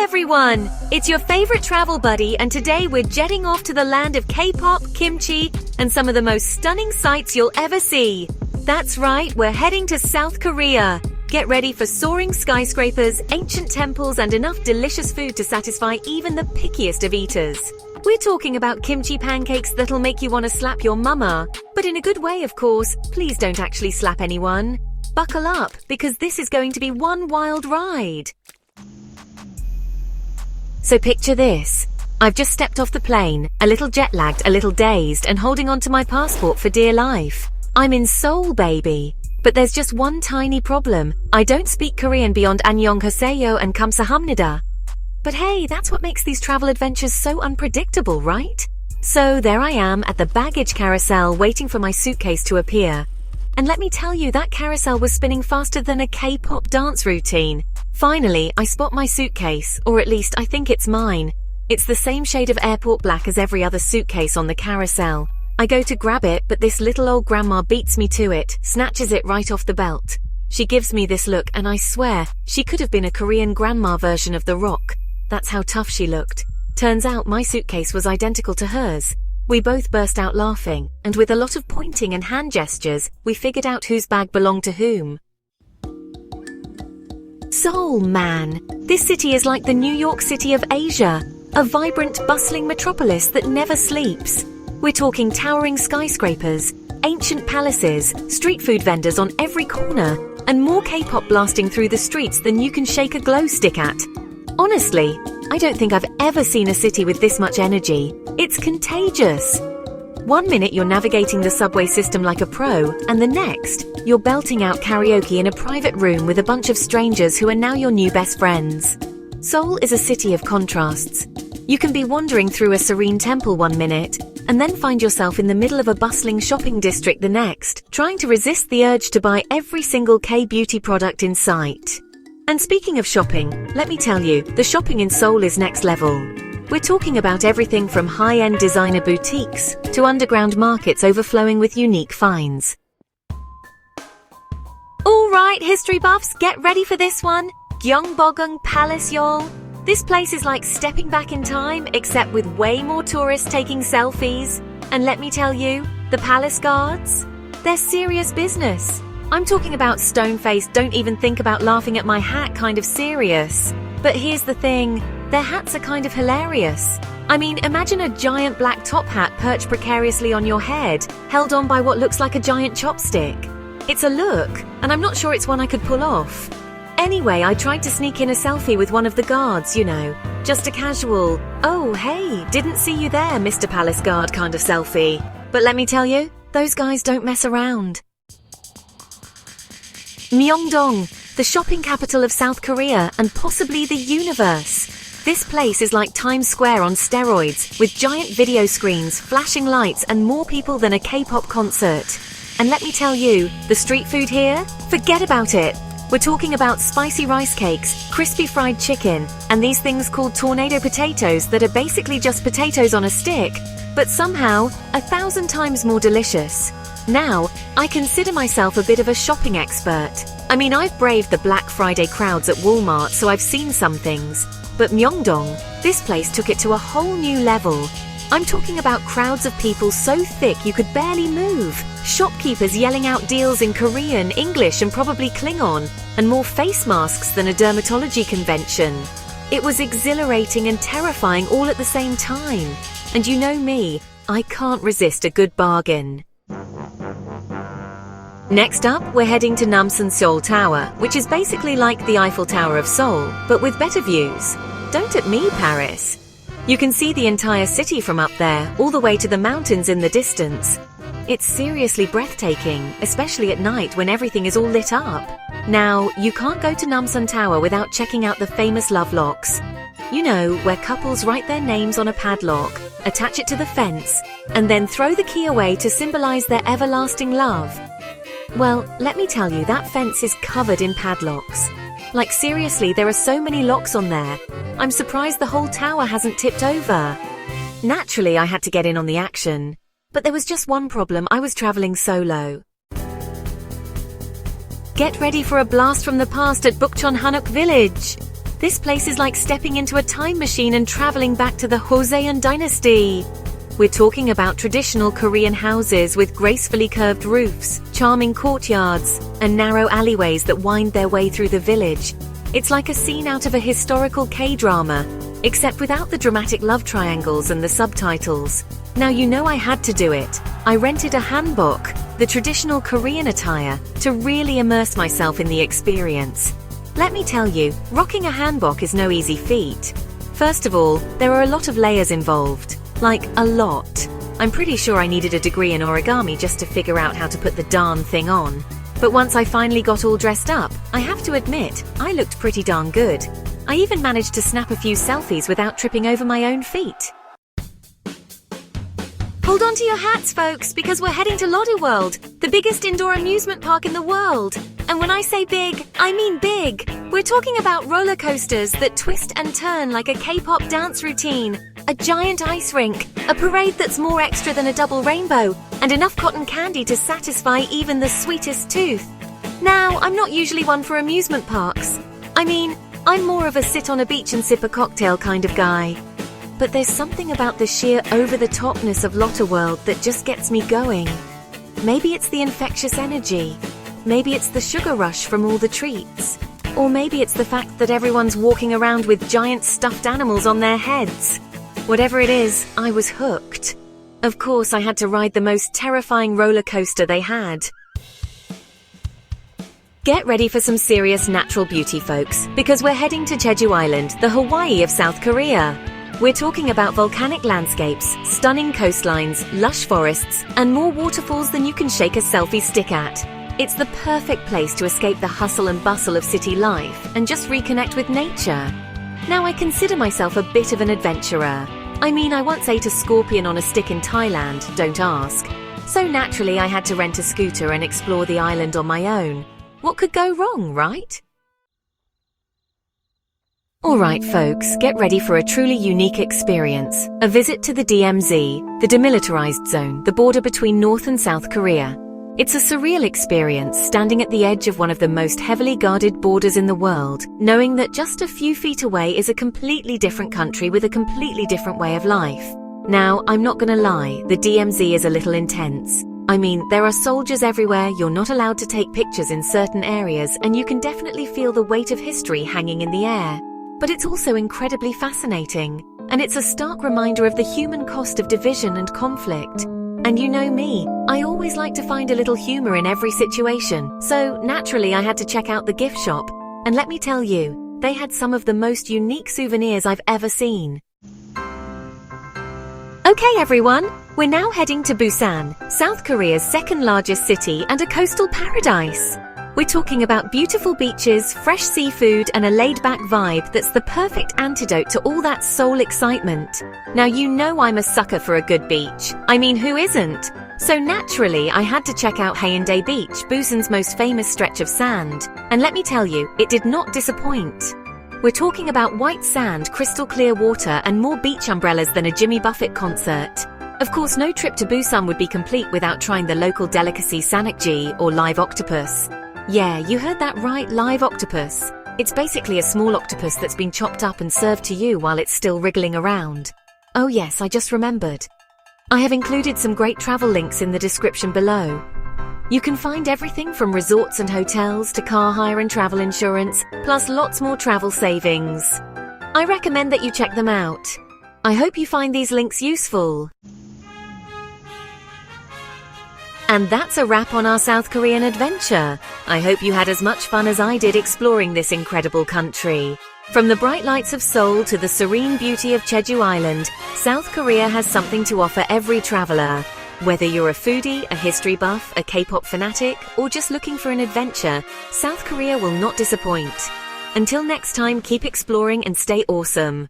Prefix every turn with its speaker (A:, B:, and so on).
A: everyone! It's your favorite travel buddy, and today we're jetting off to the land of K-pop, kimchi, and some of the most stunning sights you'll ever see. That's right, we're heading to South Korea. Get ready for soaring skyscrapers, ancient temples, and enough delicious food to satisfy even the pickiest of eaters. We're talking about kimchi pancakes that'll make you want to slap your mama, but in a good way, of course. Please don't actually slap anyone. Buckle up, because this is going to be one wild ride. So picture this. I've just stepped off the plane, a little jet-lagged, a little dazed, and holding onto my passport for dear life. I'm in Seoul, baby. But there's just one tiny problem. I don't speak Korean beyond Annyeonghaseyo and Kamsahamnida. But hey, that's what makes these travel adventures so unpredictable, right? So there I am at the baggage carousel waiting for my suitcase to appear. And let me tell you, that carousel was spinning faster than a K-pop dance routine. Finally, I spot my suitcase, or at least I think it's mine. It's the same shade of airport black as every other suitcase on the carousel. I go to grab it, but this little old grandma beats me to it, snatches it right off the belt. She gives me this look, and I swear, she could have been a Korean grandma version of The Rock. That's how tough she looked. Turns out my suitcase was identical to hers. We both burst out laughing, and with a lot of pointing and hand gestures, we figured out whose bag belonged to whom. Seoul, man. This city is like the New York City of Asia, a vibrant, bustling metropolis that never sleeps. We're talking towering skyscrapers, ancient palaces, street food vendors on every corner, and more K-pop blasting through the streets than you can shake a glow stick at. Honestly, I don't think I've ever seen a city with this much energy. It's contagious. One minute you're navigating the subway system like a pro, and the next, you're belting out karaoke in a private room with a bunch of strangers who are now your new best friends. Seoul is a city of contrasts. You can be wandering through a serene temple one minute, and then find yourself in the middle of a bustling shopping district the next, trying to resist the urge to buy every single K-beauty product in sight. And speaking of shopping, let me tell you, the shopping in Seoul is next level. We're talking about everything from high-end designer boutiques to underground markets overflowing with unique finds. Alright, history buffs, get ready for this one. Gyeongbokgung Palace, y'all. This place is like stepping back in time, except with way more tourists taking selfies. And let me tell you, the palace guards, they're serious business. I'm talking about stone-faced, don't even think about laughing at my hat kind of serious. But here's the thing, their hats are kind of hilarious. I mean, imagine a giant black top hat perched precariously on your head, held on by what looks like a giant chopstick. It's a look, and I'm not sure it's one I could pull off. Anyway, I tried to sneak in a selfie with one of the guards, you know, just a casual, oh hey, didn't see you there, Mr. Palace Guard kind of selfie. But let me tell you, those guys don't mess around. Myeongdong, the shopping capital of South Korea and possibly the universe. This place is like Times Square on steroids, with giant video screens, flashing lights, and more people than a K-pop concert. And let me tell you, the street food here? Forget about it. We're talking about spicy rice cakes, crispy fried chicken, and these things called tornado potatoes that are basically just potatoes on a stick, but somehow 1,000 times more delicious. Now, I consider myself a bit of a shopping expert. I mean, I've braved the Black Friday crowds at Walmart, so I've seen some things. But Myeongdong, this place took it to a whole new level. I'm talking about crowds of people so thick you could barely move, shopkeepers yelling out deals in Korean, English, and probably Klingon, and more face masks than a dermatology convention. It was exhilarating and terrifying all at the same time. And you know me, I can't resist a good bargain. Next up, we're heading to Namsan Seoul Tower, which is basically like the Eiffel Tower of Seoul, but with better views. Don't at me, Paris. You can see the entire city from up there, all the way to the mountains in the distance. It's seriously breathtaking, especially at night when everything is all lit up. Now, you can't go to Namsan Tower without checking out the famous love locks. You know, where couples write their names on a padlock, attach it to the fence, and then throw the key away to symbolize their everlasting love. Well, let me tell you, that fence is covered in padlocks. Like seriously, there are so many locks on there. I'm surprised the whole tower hasn't tipped over. Naturally, I had to get in on the action. But there was just one problem, I was traveling solo. Get ready for a blast from the past at Bukchon Hanok village. This place is like stepping into a time machine and traveling back to the Joseon dynasty. We're talking about traditional Korean houses with gracefully curved roofs, charming courtyards, and narrow alleyways that wind their way through the village. It's like a scene out of a historical K-drama, except without the dramatic love triangles and the subtitles. Now you know I had to do it. I rented a hanbok, the traditional Korean attire, to really immerse myself in the experience. Let me tell you, rocking a hanbok is no easy feat. First of all, there are a lot of layers involved. Like, a lot. I'm pretty sure I needed a degree in origami just to figure out how to put the darn thing on. But once I finally got all dressed up, I have to admit, I looked pretty darn good. I even managed to snap a few selfies without tripping over my own feet. Hold on to your hats, folks, because we're heading to Lotte World, the biggest indoor amusement park in the world. And when I say big, I mean big. We're talking about roller coasters that twist and turn like a K-pop dance routine, a giant ice rink, a parade that's more extra than a double rainbow, and enough cotton candy to satisfy even the sweetest tooth. Now, I'm not usually one for amusement parks. I mean, I'm more of a sit on a beach and sip a cocktail kind of guy. But there's something about the sheer over-the-topness of Lotte World that just gets me going. Maybe it's the infectious energy. Maybe it's the sugar rush from all the treats. Or maybe it's the fact that everyone's walking around with giant stuffed animals on their heads. Whatever it is, I was hooked. Of course, I had to ride the most terrifying roller coaster they had. Get ready for some serious natural beauty, folks, because we're heading to Jeju Island, the Hawaii of South Korea. We're talking about volcanic landscapes, stunning coastlines, lush forests, and more waterfalls than you can shake a selfie stick at. It's the perfect place to escape the hustle and bustle of city life and just reconnect with nature. Now, I consider myself a bit of an adventurer. I mean, I once ate a scorpion on a stick in Thailand, don't ask. So naturally, I had to rent a scooter and explore the island on my own. What could go wrong, right? Alright folks, get ready for a truly unique experience. A visit to the DMZ, the demilitarized zone, the border between North and South Korea. It's a surreal experience standing at the edge of one of the most heavily guarded borders in the world, knowing that just a few feet away is a completely different country with a completely different way of life. Now, I'm not gonna lie, the DMZ is a little intense. I mean, there are soldiers everywhere, you're not allowed to take pictures in certain areas, and you can definitely feel the weight of history hanging in the air. But it's also incredibly fascinating, and it's a stark reminder of the human cost of division and conflict. And you know me, I always like to find a little humor in every situation, so naturally I had to check out the gift shop. And let me tell you, they had some of the most unique souvenirs I've ever seen. Okay everyone, we're now heading to Busan, South Korea's second largest city and a coastal paradise. We're talking about beautiful beaches, fresh seafood, and a laid-back vibe that's the perfect antidote to all that Seoul excitement. Now you know I'm a sucker for a good beach. I mean, who isn't? So naturally, I had to check out Haeundae Beach, Busan's most famous stretch of sand. And let me tell you, it did not disappoint. We're talking about white sand, crystal clear water, and more beach umbrellas than a Jimmy Buffett concert. Of course, no trip to Busan would be complete without trying the local delicacy sanakji, or live octopus. Yeah, you heard that right, live octopus. It's basically a small octopus that's been chopped up and served to you while it's still wriggling around. Oh yes, I just remembered. I have included some great travel links in the description below. You can find everything from resorts and hotels to car hire and travel insurance, plus lots more travel savings. I recommend that you check them out. I hope you find these links useful. And that's a wrap on our South Korean adventure. I hope you had as much fun as I did exploring this incredible country. From the bright lights of Seoul to the serene beauty of Jeju Island, South Korea has something to offer every traveler. Whether you're a foodie, a history buff, a K-pop fanatic, or just looking for an adventure, South Korea will not disappoint. Until next time, keep exploring and stay awesome.